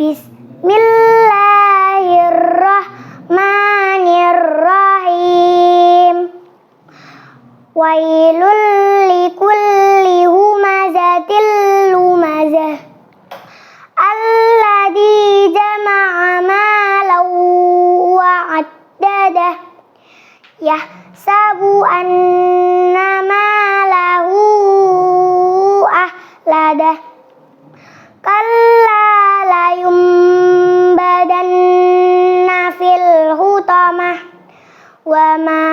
Bismillahirrahmanirrahim. Wailul likulli humazatil lumazah. Alladzi jama'a malan wa 'addadah. Yahsabu anna malahu ahladah. Kalla layumbadanna fil hutamah. Wa ma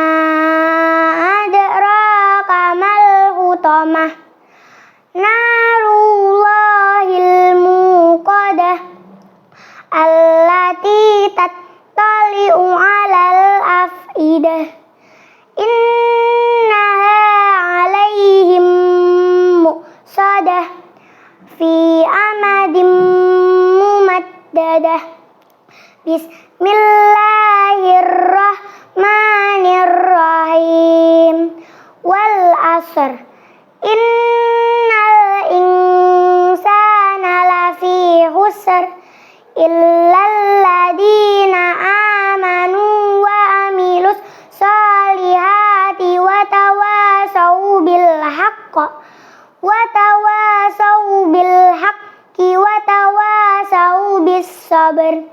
adraka mal hutamah. Narullahil muqadah. Allati tattali'u 'alal afidah. Innaha 'alaihim muqsadah fi amadim mumaddadah. Bismillahirrahmanirrahim. Wal asr. Innal insana lafi khusr illal ladzina amanu wa amilus solihati wa tawasau bil haqqi wa tawasau bis sabr.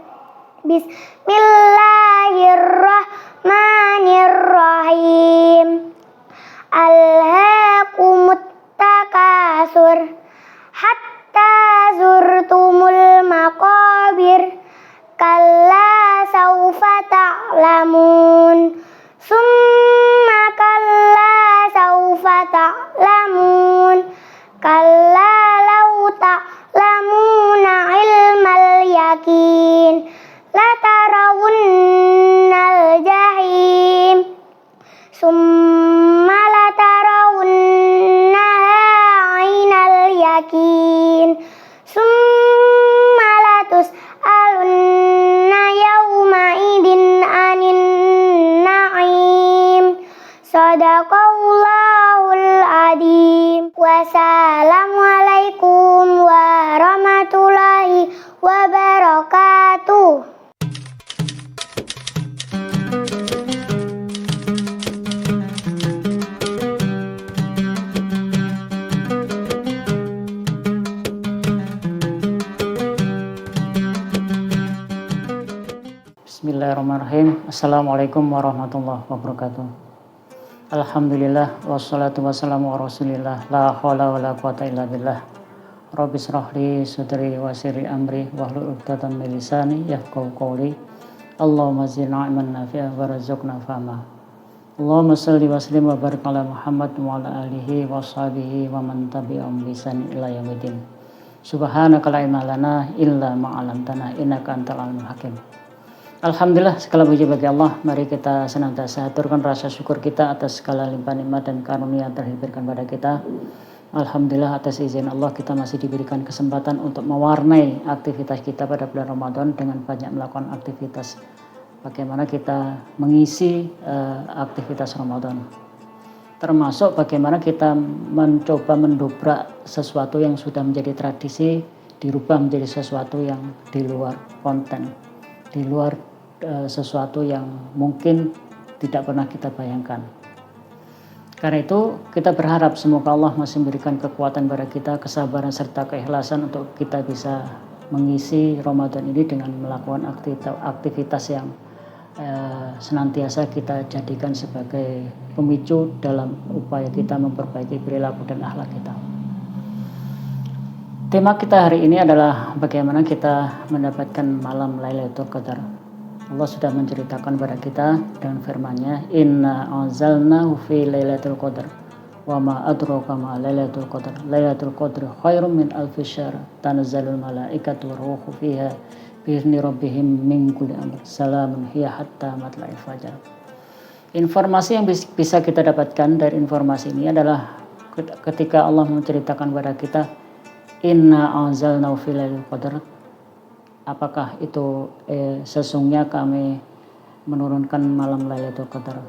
Bismillahirrahmanirrahim. Alhaakumut takasur hatta zurtumul maqabir. Kalla saufa ta'lamun. Summa kalla saufa ta'lamun. Kalla law ta'lamuna ilmal yakin latarawunnal jahim. Summa latarawunnaha 'ainal yakin. Summa latus'alunna yawma idin 'anin na'im. Shadaqallahul adzim. Wassalamualaikum warahmatullahi wabarakatuh. Bismillahirrahmanirrahim. Assalamualaikum warahmatullahi wabarakatuh. Alhamdulillah wassalatu wassalamu ala rasulillah. La haula wala quwata illa billah. Rabbi shrah li sadri wa yassir li amri wahlul 'uqdatam min lisani yafqahu qawli. Allahumma zidna ilman nafi'an warzuqna fahma. Allahumma shalli wa sallim wa barik ala Muhammad wa ala alihi wa sahbihi wa man tabi'ahum bi ihsan ila yaumil din. Subhanaka la ilma lana illa ma 'allamtana innaka antal alimul hakim. Alhamdulillah, segala puji bagi Allah. Mari kita senantiasa aturkan rasa syukur kita atas segala limpahan nikmat dan karunia yang telah diberikan pada kita. Alhamdulillah, atas izin Allah kita masih diberikan kesempatan untuk mewarnai aktivitas kita pada bulan Ramadan dengan banyak melakukan aktivitas. Bagaimana kita mengisi aktivitas Ramadan. Termasuk bagaimana kita mencoba mendobrak sesuatu yang sudah menjadi tradisi, dirubah menjadi sesuatu yang di luar konten, di luar sesuatu yang mungkin tidak pernah kita bayangkan. Karena itu kita berharap semoga Allah masih memberikan kekuatan pada kita, kesabaran serta keikhlasan untuk kita bisa mengisi Ramadan ini dengan melakukan aktivitas yang senantiasa kita jadikan sebagai pemicu dalam upaya kita memperbaiki perilaku dan akhlak kita. Tema kita hari ini adalah bagaimana kita mendapatkan malam Lailatul Qadar. Allah sudah menceritakan kepada kita dengan firman-Nya, Inna anzalnahu fi Lailatul Qadar wa ma adraka ma Lailatul Qadar. Lailatul Qadar khairum min alfi syahr. Tanazzalul malaikatu waruhu fiha bi'izni rabbihim min kulli amr. Salamun hiya hatta matla'il fajar. Informasi yang bisa kita dapatkan dari informasi ini adalah ketika Allah menceritakan kepada kita, Inna anzalnahu fi Lailatul Qadar. Apakah itu sesungguhnya kami menurunkan malam Lailatul Qadar.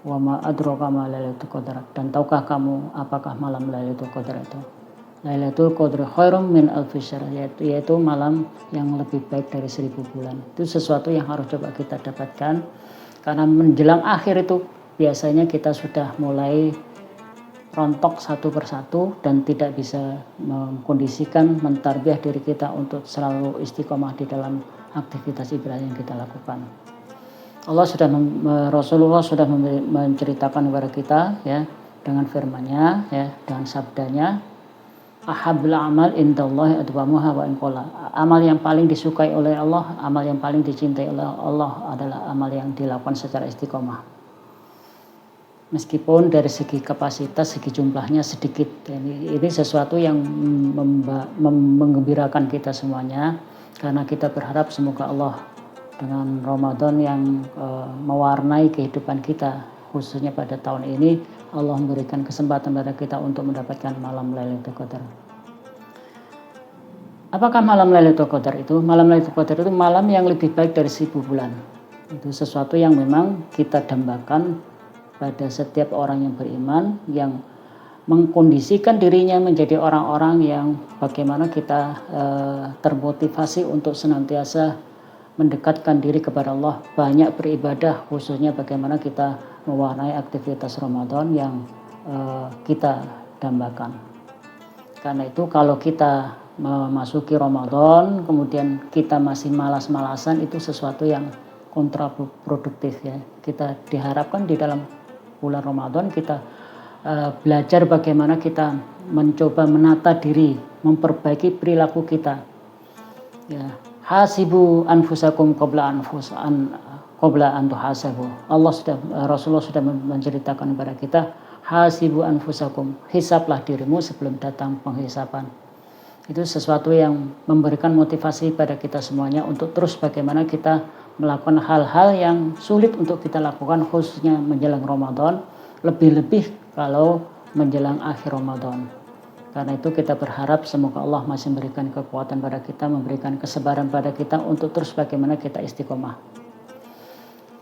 Wa ma adraka ma Lailatul Qadar. Dan tahukah kamu apakah malam Lailatul Qadar itu? Lailatul Qadri khairum min alfi syahr, yaitu malam yang lebih baik dari 1000 bulan. Itu sesuatu yang harus coba kita dapatkan, karena menjelang akhir itu biasanya kita sudah mulai rontok satu persatu dan tidak bisa mengkondisikan, mentarbiyah diri kita untuk selalu istiqomah di dalam aktivitas ibadah yang kita lakukan. Rasulullah sudah menceritakan kepada kita ya dengan firman-Nya ya, dengan sabdanya, ahabul amal indallahi adwamuha wa in qalla. Amal yang paling disukai oleh Allah, amal yang paling dicintai oleh Allah adalah amal yang dilakukan secara istiqomah. Meskipun dari segi kapasitas, segi jumlahnya sedikit. Ini sesuatu yang menggembirakan kita semuanya, karena kita berharap semoga Allah dengan Ramadan yang mewarnai kehidupan kita, khususnya pada tahun ini, Allah memberikan kesempatan pada kita untuk mendapatkan malam Lailatul Qadar. Apakah malam Lailatul Qadar itu? Malam Lailatul Qadar itu malam yang lebih baik dari 1000 bulan. Itu sesuatu yang memang kita dambakan pada setiap orang yang beriman, yang mengkondisikan dirinya menjadi orang-orang yang bagaimana kita termotivasi untuk senantiasa mendekatkan diri kepada Allah, banyak beribadah, khususnya bagaimana kita mewarnai aktivitas Ramadan yang kita dambakan. Karena itu kalau kita memasuki Ramadan kemudian kita masih malas-malasan, itu sesuatu yang kontraproduktif ya. Kita diharapkan di dalam bulan Ramadan kita belajar bagaimana kita mencoba menata diri, memperbaiki perilaku kita ya. Hasibu anfusakum qabla an tuhasabu. Rasulullah sudah menceritakan kepada kita, hasibu anfusakum, hisablah dirimu sebelum datang penghisapan. Itu sesuatu yang memberikan motivasi pada kita semuanya untuk terus bagaimana kita melakukan hal-hal yang sulit untuk kita lakukan, khususnya menjelang Ramadan, lebih-lebih kalau menjelang akhir Ramadan. Karena itu kita berharap semoga Allah masih memberikan kekuatan pada kita, memberikan kesabaran pada kita untuk terus bagaimana kita istiqomah.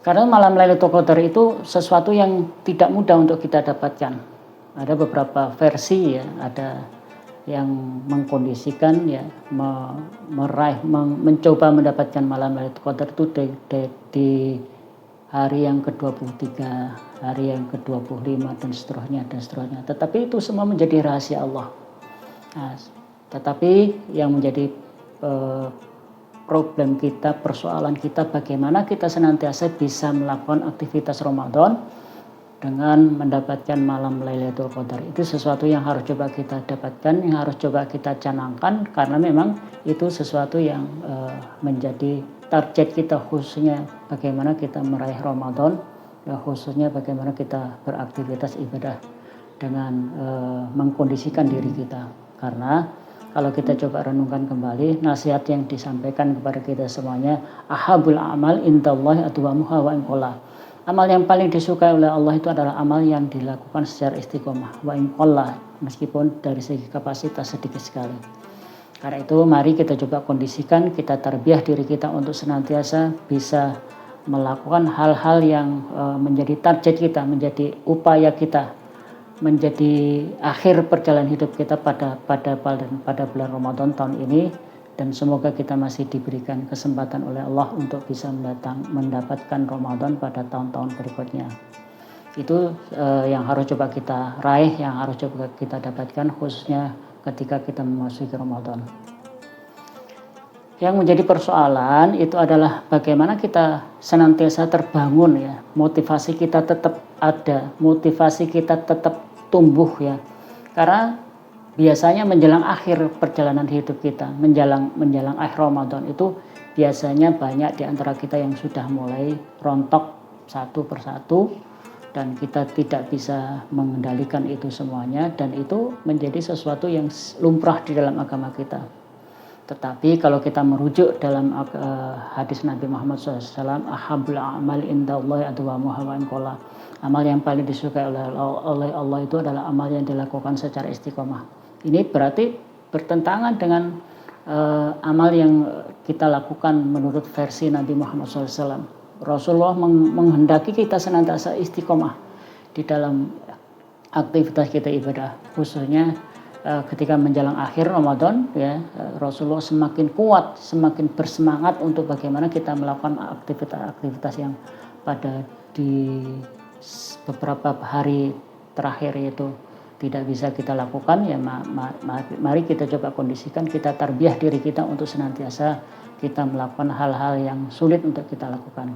Karena malam Lailatul Qadar itu sesuatu yang tidak mudah untuk kita dapatkan. Ada beberapa versi ya, ada yang mengkondisikan ya, mencoba mendapatkan malam Lailatul Qadar itu di hari yang ke-23, hari yang ke-25 dan seterusnya. Tetapi itu semua menjadi rahasia Allah. Nah, tetapi yang menjadi problem kita, persoalan kita, bagaimana kita senantiasa bisa melakukan aktivitas Ramadan dengan mendapatkan malam Lailatul Qadar. Itu sesuatu yang harus coba kita dapatkan, yang harus coba kita canangkan, karena memang itu sesuatu yang menjadi target kita, khususnya bagaimana kita meraih Ramadan, ya, khususnya bagaimana kita beraktivitas ibadah dengan mengkondisikan diri kita. Karena kalau kita coba renungkan kembali nasihat yang disampaikan kepada kita semuanya, ahabul amal indallahi adwamuha wa in qalla. Amal yang paling disukai oleh Allah itu adalah amal yang dilakukan secara istiqomah, wa in qalla, meskipun dari segi kapasitas sedikit sekali. Karena itu mari kita coba kondisikan, kita tarbiyah diri kita untuk senantiasa bisa melakukan hal-hal yang menjadi target kita, menjadi upaya kita, menjadi akhir perjalanan hidup kita pada bulan Ramadan tahun ini. Dan semoga kita masih diberikan kesempatan oleh Allah untuk bisa mendapatkan Ramadan pada tahun-tahun berikutnya. Itu yang harus coba kita raih, yang harus coba kita dapatkan, khususnya ketika kita memasuki Ramadan. Yang menjadi persoalan itu adalah bagaimana kita senantiasa terbangun ya, motivasi kita tetap ada, motivasi kita tetap tumbuh ya. Karena biasanya menjelang akhir perjalanan hidup kita, menjelang akhir Ramadan itu biasanya banyak di antara kita yang sudah mulai rontok satu persatu, dan kita tidak bisa mengendalikan itu semuanya, dan itu menjadi sesuatu yang lumrah di dalam agama kita. Tetapi kalau kita merujuk dalam hadis Nabi Muhammad SAW, ahabul amal indallahi adwamuha wa in qalla. Amal yang paling disukai oleh Allah itu adalah amal yang dilakukan secara istiqomah. Ini berarti bertentangan dengan amal yang kita lakukan menurut versi Nabi Muhammad SAW. Rasulullah menghendaki kita senantiasa istiqomah di dalam aktivitas kita ibadah, khususnya ketika menjelang akhir Ramadan ya, Rasulullah semakin kuat, semakin bersemangat untuk bagaimana kita melakukan aktivitas-aktivitas yang pada di beberapa hari terakhir itu tidak bisa kita lakukan ya. Mari kita coba kondisikan, kita tarbiyah diri kita untuk senantiasa kita melakukan hal-hal yang sulit untuk kita lakukan.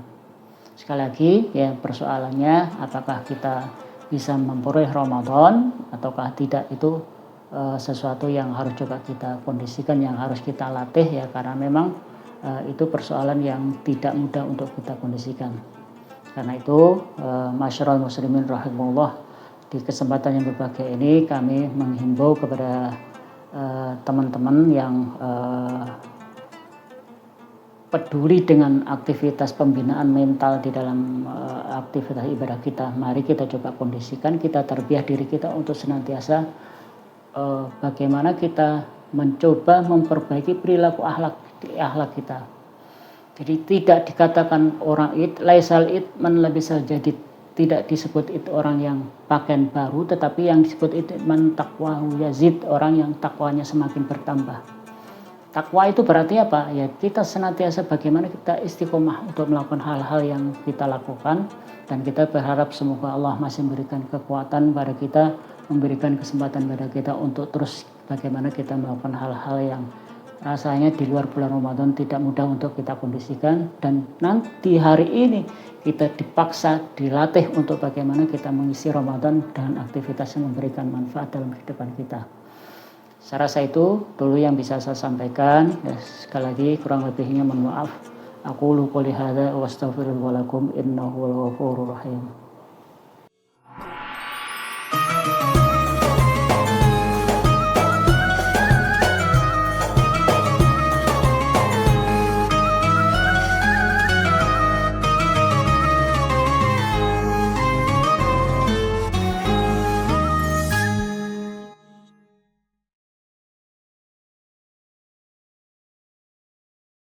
Sekali lagi ya, persoalannya apakah kita bisa memperoleh Ramadan ataukah tidak, itu sesuatu yang harus coba kita kondisikan, yang harus kita latih ya, karena memang itu persoalan yang tidak mudah untuk kita kondisikan. Karena itu masyarul muslimin rahimahullah, di kesempatan yang berbahagia ini kami menghimbau kepada teman-teman yang peduli dengan aktivitas pembinaan mental di dalam aktivitas ibadah kita. Mari kita coba kondisikan, kita tarbiyah diri kita untuk senantiasa bagaimana kita mencoba memperbaiki perilaku akhlak kita. Jadi tidak dikatakan orang laisal man labisal jadid, tidak disebut itu orang yang pakaian baru, tetapi yang disebut itu man taqwahu yazid, orang yang takwanya semakin bertambah. Takwa itu berarti apa? Ya, kita senantiasa bagaimana kita istiqomah untuk melakukan hal-hal yang kita lakukan, dan kita berharap semoga Allah masih memberikan kekuatan pada kita, memberikan kesempatan pada kita untuk terus bagaimana kita melakukan hal-hal yang rasanya di luar bulan Ramadan tidak mudah untuk kita kondisikan, dan nanti hari ini kita dipaksa dilatih untuk bagaimana kita mengisi Ramadan dengan aktivitas yang memberikan manfaat dalam kehidupan kita. Saya rasa itu dulu yang bisa saya sampaikan. Ya, sekali lagi kurang lebihnya mohon maaf. Aqulu qouli hadza wa astaghfirullah lakum innahu huwal ghafurur rahim.